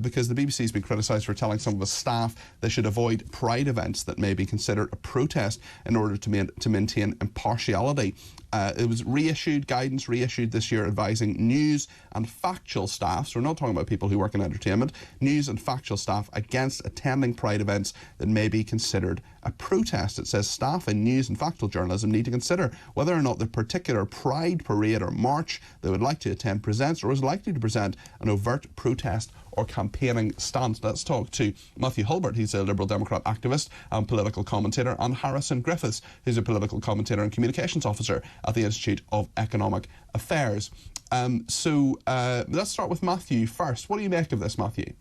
because the BBC has been criticised for telling some of its staff they should avoid pride events that may be considered a protest in order to maintain impartiality. It was guidance reissued this year advising news and factual staff, so we're not talking about people who work in entertainment, news and factual staff against attending pride events that may be considered a protest. It says staff in news and factual journalism need to consider whether or not the particular pride parade or march they would like to attend presents or is likely to present an overt protest or campaigning stance. Let's talk to Matthew Hulbert. He's a Liberal Democrat activist and political commentator, and Harrison Griffiths, who's a political commentator and communications officer at the Institute of Economic Affairs. Let's start with Matthew first. What do you make of this, Matthew?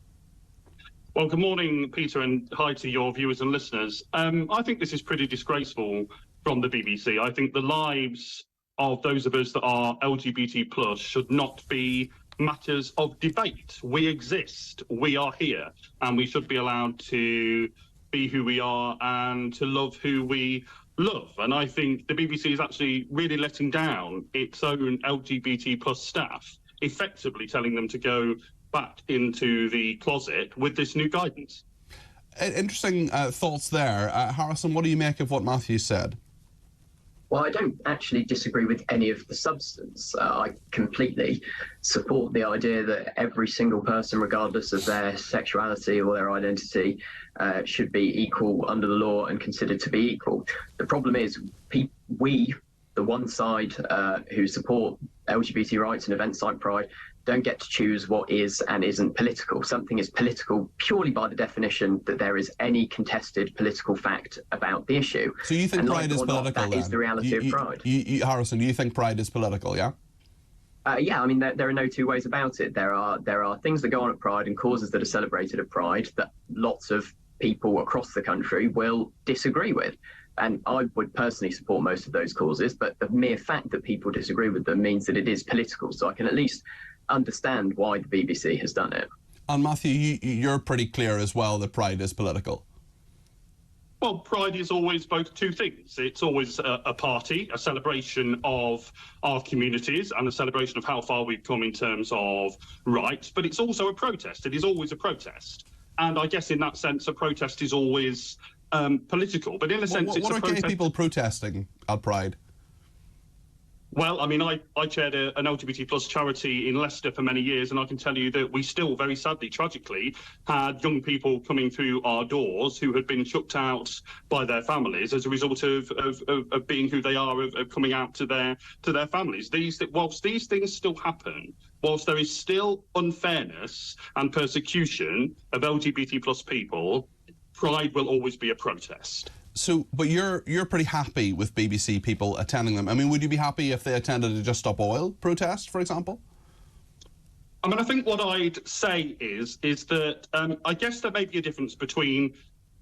Well, good morning, Peter, and hi to your viewers and listeners. I think this is pretty disgraceful from the BBC. I think the lives of those of us that are LGBT plus should not be matters of debate. We exist, we are here, and we should be allowed to be who we are and to love who we love. And I think the BBC is actually really letting down its own LGBT plus staff, effectively telling them to go back into the closet with this new guidance. Interesting thoughts there. Harrison, what do you make of what Matthew said? Well, I don't actually disagree with any of the substance. I completely support the idea that every single person, regardless of their sexuality or their identity, should be equal under the law and considered to be equal. The problem is we, the one side who support LGBT rights and events like Pride, don't get to choose what is and isn't political. Something is political purely by the definition that there is any contested political fact about the issue. So you think Pride is political, then? That is the reality of Pride. Harrison, do you think Pride is political, yeah? Yeah, I mean, there are no two ways about it. There are things that go on at Pride and causes that are celebrated at Pride that lots of people across the country will disagree with. And I would personally support most of those causes, but the mere fact that people disagree with them means that it is political. So I can at least understand why the BBC has done it. And Matthew, you're pretty clear as well that Pride is political. Well, Pride is always both two things. It's always a party, a celebration of our communities and a celebration of how far we've come in terms of rights, but it's also a protest. It is always a protest. And I guess in that sense, a protest is always political. But in a sense, it's a protest. What are gay people protesting at Pride? Well, I mean, I chaired an LGBT plus charity in Leicester for many years, and I can tell you that we still, very sadly, tragically, had young people coming through our doors who had been chucked out by their families as a result of being who they are, of coming out to their families. Whilst these things still happen, whilst there is still unfairness and persecution of LGBT plus people, Pride will always be a protest. So, but you're pretty happy with BBC people attending them. I mean, would you be happy if they attended a Just Stop Oil protest, for example? I mean, I think what I'd say is that I guess there may be a difference between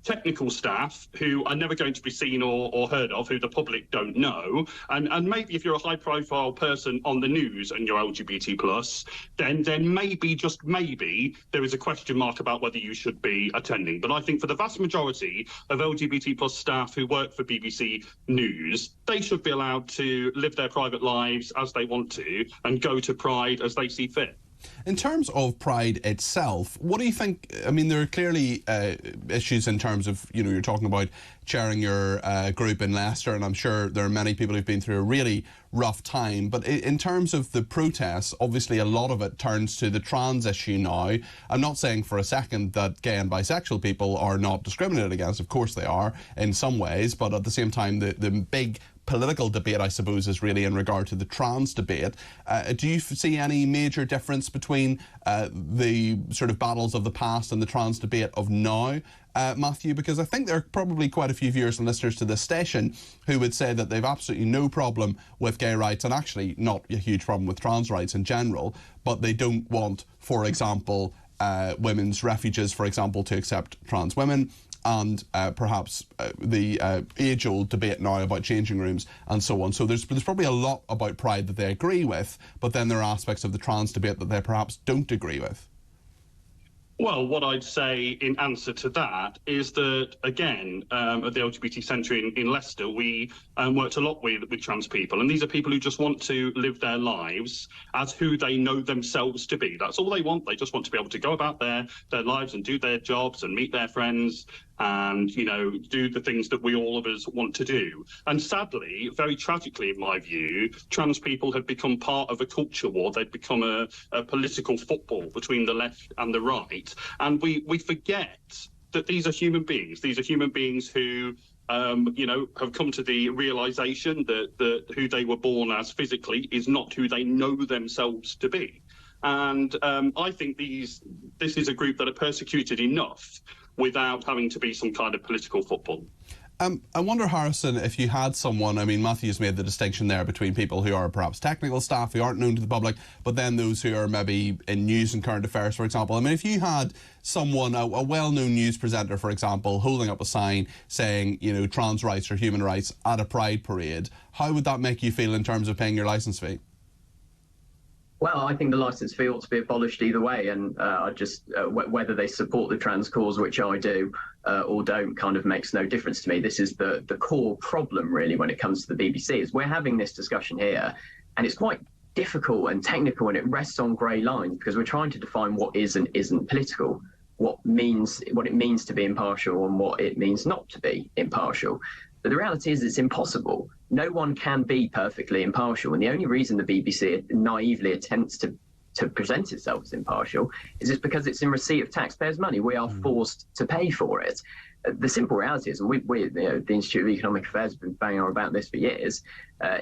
technical staff who are never going to be seen or heard of, who the public don't know, and maybe if you're a high-profile person on the news and you're LGBT plus, then maybe, just maybe, there is a question mark about whether you should be attending. But I think for the vast majority of LGBT plus staff who work for BBC News, they should be allowed to live their private lives as they want to and go to Pride as they see fit. In terms of Pride itself, what do you think? I mean, there are clearly issues in terms of, you're talking about chairing your group in Leicester, and I'm sure there are many people who've been through a really rough time. But in terms of the protests, obviously a lot of it turns to the trans issue now. I'm not saying for a second that gay and bisexual people are not discriminated against. Of course they are in some ways, but at the same time, the big political debate, I suppose, is really in regard to the trans debate. Do you see any major difference between the sort of battles of the past and the trans debate of now, Matthew? Because I think there are probably quite a few viewers and listeners to this station who would say that they've absolutely no problem with gay rights and actually not a huge problem with trans rights in general, but they don't want, for example, women's refuges, for example, to accept trans women. And perhaps the age-old debate now about changing rooms and so on. So there's probably a lot about Pride that they agree with, but then there are aspects of the trans debate that they perhaps don't agree with. Well, what I'd say in answer to that is that, again, at the LGBT Centre in Leicester, we worked a lot with trans people. And these are people who just want to live their lives as who they know themselves to be. That's all they want. They just want to be able to go about their lives and do their jobs and meet their friends and, you know, do the things that we all of us want to do. And sadly, very tragically, in my view, trans people have become part of a culture war. They've become a political football between the left and the right. And we forget that these are human beings. These are human beings who, you know, have come to the realization that who they were born as physically is not who they know themselves to be. And I think this is a group that are persecuted enough without having to be some kind of political football. I wonder, Harrison, if you had someone, I mean, Matthew's made the distinction there between people who are perhaps technical staff who aren't known to the public, but then those who are maybe in news and current affairs, for example. I mean, if you had someone, a well-known news presenter, for example, holding up a sign saying, you know, trans rights or human rights at a pride parade, how would that make you feel in terms of paying your licence fee? Well, I think the licence fee ought to be abolished either way, and whether they support the trans cause, which I do, or don't, kind of makes no difference to me. This is the core problem, really, when it comes to the BBC, is we're having this discussion here, and it's quite difficult and technical, and it rests on grey lines, because we're trying to define what is and isn't political, what it means to be impartial and what it means not to be impartial. But the reality is it's impossible. No one can be perfectly impartial. And the only reason the BBC naively attempts to present itself as impartial is it's because it's in receipt of taxpayers' money. We are forced to pay for it. The simple reality is, and we you know, the Institute of Economic Affairs has been banging on about this for years,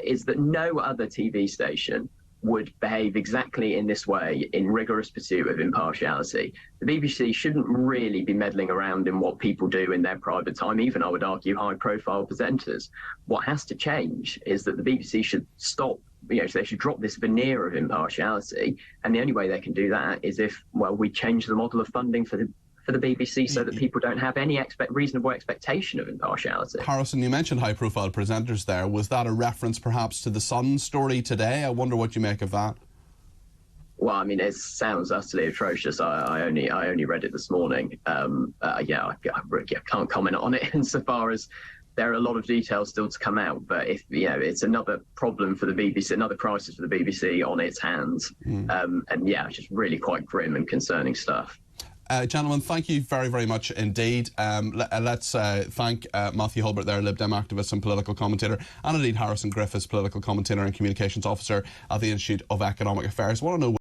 is that no other TV station would behave exactly in this way in rigorous pursuit of impartiality. The BBC shouldn't really be meddling around in what people do in their private time, even, I would argue, high-profile presenters. What has to change is that the BBC should stop, you know, they should drop this veneer of impartiality, and the only way they can do that is if, well, we change the model of funding for the BBC so that people don't have any reasonable expectation of impartiality. Harrison, you mentioned high-profile presenters there. Was that a reference perhaps to the Sun story today? I wonder what you make of that. Well, I mean, it sounds utterly atrocious. I only read it this morning. I can't comment on it insofar as there are a lot of details still to come out. But if, you know, it's another problem for the BBC, another crisis for the BBC on its hands. And yeah, it's just really quite grim and concerning stuff. Gentlemen, thank you very, very much indeed. Let's thank Matthew Hulbert there, Lib Dem activist and political commentator, and indeed Harrison Griffiths, political commentator and communications officer at the Institute of Economic Affairs. I want to know